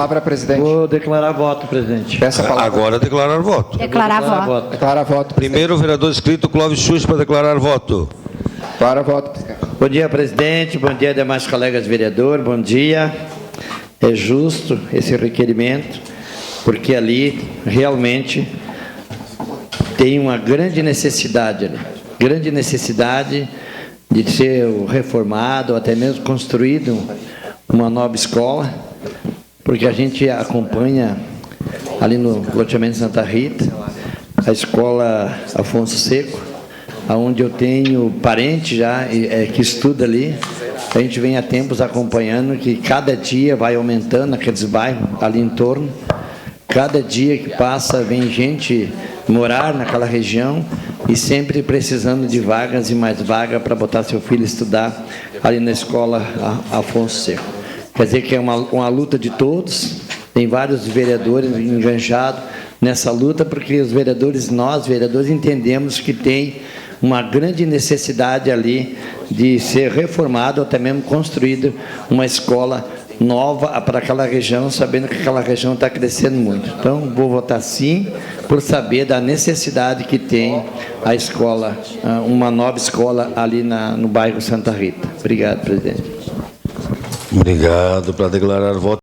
Palavra, presidente. Vou declarar voto, presidente. Peço a palavra. Agora declarar voto. Declarar voto. Declara voto. Primeiro, o vereador inscrito Clóvis Chus para declarar voto. Declara voto. Bom dia, presidente. Bom dia, demais colegas vereadores. Bom dia. É justo esse requerimento, porque ali realmente tem uma grande necessidade ali. Grande necessidade de ser reformado, ou até mesmo construído uma nova escola, porque a gente acompanha ali no loteamento Santa Rita, a escola Afonso Seco, onde eu tenho parente já que estuda ali. A gente vem há tempos acompanhando que cada dia vai aumentando aqueles bairros ali em torno. Cada dia que passa vem gente morar naquela região e sempre precisando de vagas e mais vagas para botar seu filho estudar ali na escola Afonso Seco. Quer dizer que é uma luta de todos, tem vários vereadores enganjados nessa luta, porque os vereadores, nós vereadores, entendemos que tem uma grande necessidade ali de ser reformado, ou até mesmo construída uma escola nova para aquela região, sabendo que aquela região está crescendo muito. Então, vou votar sim, por saber da necessidade que tem a escola, uma nova escola ali no bairro Santa Rita. Obrigado, presidente. Obrigado. Para declarar voto.